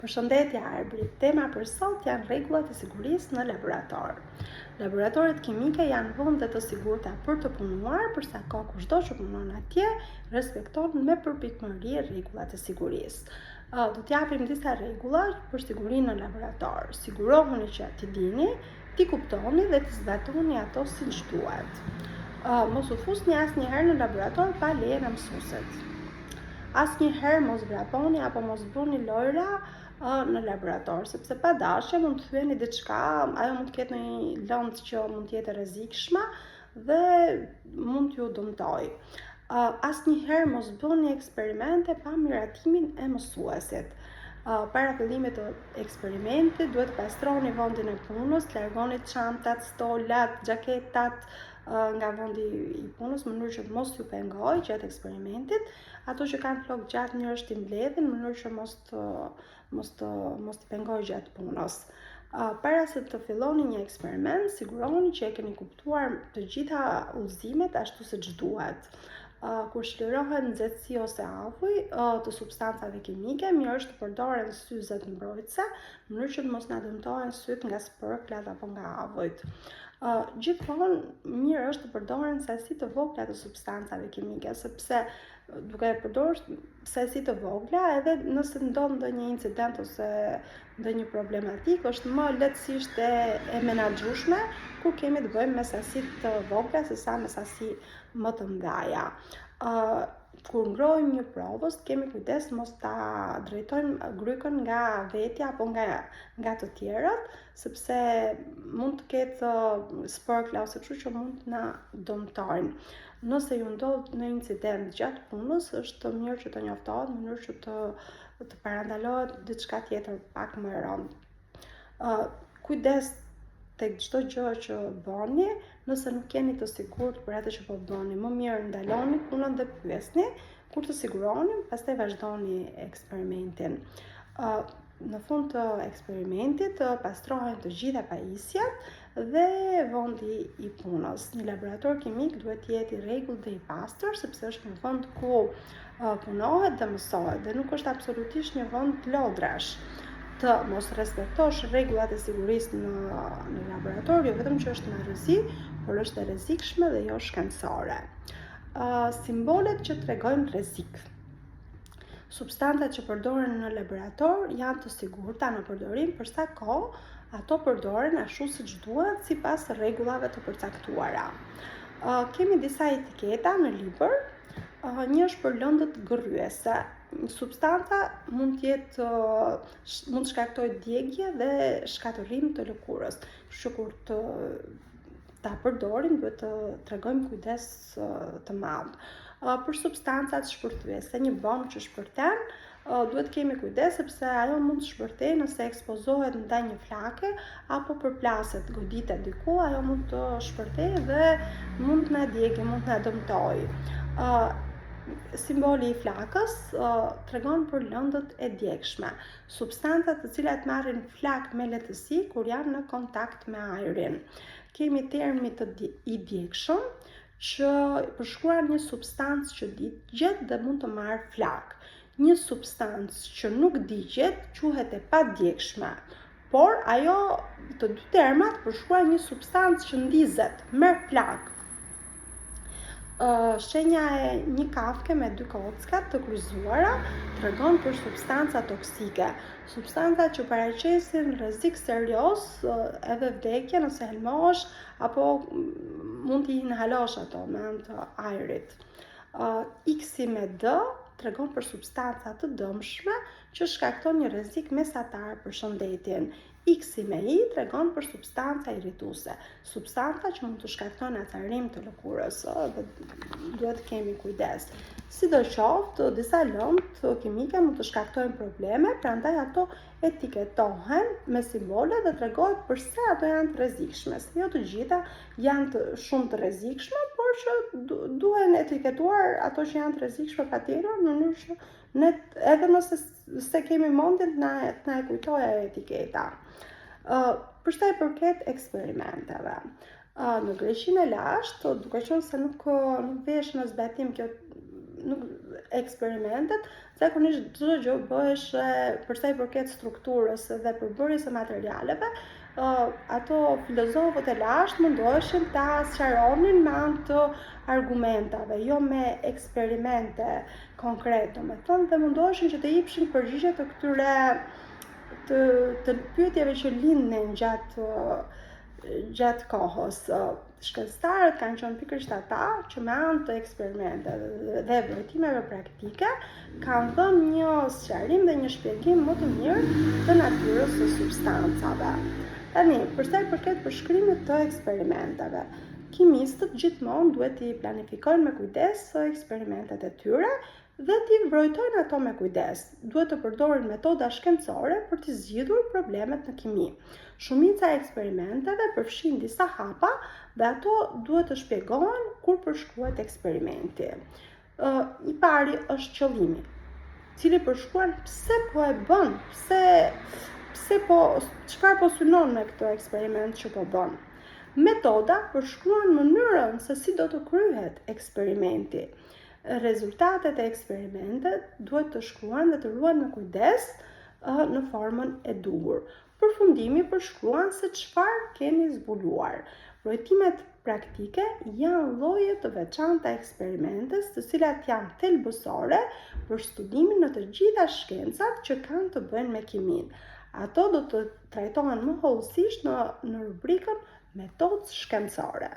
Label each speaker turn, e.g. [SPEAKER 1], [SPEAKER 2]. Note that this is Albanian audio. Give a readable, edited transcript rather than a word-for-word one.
[SPEAKER 1] Përshëndetje Arbrit, tema për sot janë rregullat e sigurisë në laborator. Laboratoret kimike janë vende të sigurta për të punuar, përsa ka kushdo që punon atje respekton me përpikmëri rregullat e sigurisë. Do t'japim disa rregulla për sigurinë në laborator. Sigurohuni që t'i dini, t'i kuptoni dhe t'i zbatoni ato siç duhet. Mos u fusni asnjëherë në laborator pa lejen e mësuesit. Asnjëherë mos vraponi apo mos bëni lojra në laborator, sepse pa dashje mund të thyeni diçka, ajo mund të ketë një lëndë që mund të jetë e rrezikshme dhe mund t'ju dëmtojë. Asnjëherë mos bëni eksperimente pa miratimin e mësuesit. Para fillimit të eksperimentit duhet të pastroni vendin e punës, largoni çantat, stolat, xhaketat nga vendi i punës, në mënyrë që të mos ju pengojë gjatë eksperimentit. Ato që kanë flokë gjatë mirë t'i mbledhin, në mënyrë që mos t'i pengojë gjatë punës. Para se të filloni një eksperiment, siguroni që e keni kuptuar të gjitha udhëzimet ashtu siç duhet. Kur shlirohen nxehtësi ose avuj të substancave kimike, mirë është të përdoren syzet mbrojtëse, në mënyrë që të mos na dëmtohen syt nga spërklat apo nga avujt. Gjithmonë mirë është të përdoren sasi të vogla të substancave kimike, sepse duke përdorur sasi të vogla, edhe nëse ndodh ndonjë incident ose ndonjë problematik, është më lehtësisht e menaxhueshme kur kemi të bëjmë me sasi të vogla sesa me sasi më të mëdha. Kur ngrojmë një provës, kemi kujdes mos ta drejtojmë grykën nga vetja apo nga të tjerët, sepse mund të ketë spërkla ose kështu që mund të na dëmtojnë. Nëse ju ndodh në incident gjatë punës, është mirë që të njoftohet në mënyrë që të parandalohet diçka tjetër pak më e rëndë. Kujdes tek çdo gjë që bëni, nëse nuk jeni të sigurt për atë që po bëni, më mirë ndaloni punën dhe pyesni, kur të siguroheni, pastaj vazhdoni eksperimentin. Në fund të eksperimentit pastrohen të gjitha pajisjet dhe vendi i punës. Një laborator kimik duhet të jetë i rregullt dhe i pastër, sepse është një vend ku punohet dhe mësohet dhe nuk është absolutisht një vend lodrash. Të mos respektosh rregullat e sigurisë në laborator, jo vetëm që është në rrezik, por është e rrezikshme dhe jo shkencore. Simbolet që tregojnë rrezik. Substancat që përdoren në laborator janë të sigurta në përdorim për sa kohë ato përdoren ashtu siç duhet sipas rregullave të përcaktuara. Kemi disa etiketa në libër. Një është për lëndët gërryese. Substanca mund të shkaktojë djegje dhe shkatërrim të lëkurës. Kështu që kur ta përdorim duhet të tregojmë kujdes të madh. Për substancat shpërthyese, një bombë që shpërten, duhet kemi kujdes sepse ajo mund të shpërtejë nëse ekspozohet ndaj një flake apo përplaset, goditet diku, ajo mund të shpërtejë dhe mund të na djegë, mund të na dëmtojë. Simboli i flakës tregon për lëndët e djegshme. Substancat të cilat marrin flak me lehtësi kur janë në kontakt me ajrin. Kemi termin i djegshëm që përshkruan një substancë që digjet dhe mund të marrë flak. Një substancë që nuk digjet quhet e padjegshme, por ajo të dy termat përshkruajnë një substancë që ndizet, merr flak. Shenja e një kafke me dy kockat të kryzuara tregon për substanca toksike, substanca që paraqesin rrezik serioz edhe vdekje nëse helmohesh apo mund t'i inhalosh ato me anë të ajrit. X me D tregon për substanca të dëmshme që shkakton një rrezik mesatar për shëndetin. X me I tregon për substanca irrituese, substanca që mund të shkaktojnë acarim të lëkurës dhe duhet të kemi kujdes. Sidoqoftë, disa lëndë kimike mund të shkaktojnë probleme, prandaj ato etiketohen me simbole dhe tregohet përse ato janë të rrezikshme. Jo të gjitha janë shumë të rrezikshme, por që duhen etiketuar ato që janë të rrezikshme patjetër, në mënyrë që ne edhe nëse kemi mendjen të na e kujtojë ajo etiketa. Për sa i përket eksperimenteve. Në Greqinë e lashtë, duke qenë se nuk vesh në zbatim kjo eksperimentet, zakonisht çdo gjë bëheshe për sa i përket strukturës dhe përbërjes së materialeve, ato filozofët e lashtë mundoheshin ta sqaronin me anë të argumentave, jo me eksperimente konkrete, domethënë, dhe mundoheshin që të jepshin përgjigje të këtyre të pyetjeve që lindnin gjatë kohës. Shkencëtarët kanë qenë pikërisht ata që me anë të eksperimenteve dhe vërtetimeve praktike kanë dhënë një sqarim dhe një shpjegim më të mirë të natyrës së substancave. Tani, për sa i përket përshkrimit të eksperimenteve, kimistët gjithmonë duhet t'i planifikojnë me kujdes eksperimentet e tyre dhe t'i mbrojtojnë ato me kujdes. Duhet të përdorin metoda shkencore për të zgjidhur problemet në kimi. Shumica e eksperimenteve përfshin disa hapa dhe ato duhet të shpjegohen kur përshkruhet eksperimenti. I pari është qëllimi, cili përshkruan pse po e bën, çfarë po synon me këtë eksperiment që po bën. Metoda përshkruan mënyrën se si do të kryhet eksperimenti. Rezultatet e eksperimentet duhet të shkruan dhe të ruhen me kujdes në formën e duhur. Përfundimi përshkruan se çfarë keni zbuluar. Mbrojtimet praktike janë lloje të veçanta eksperimentes, të cilat janë thelbësore për studimin në të gjitha shkencat që kanë të bëjnë me kimin. Ato do të trajtohen më hollësisht në rubrikën metodë shkencore.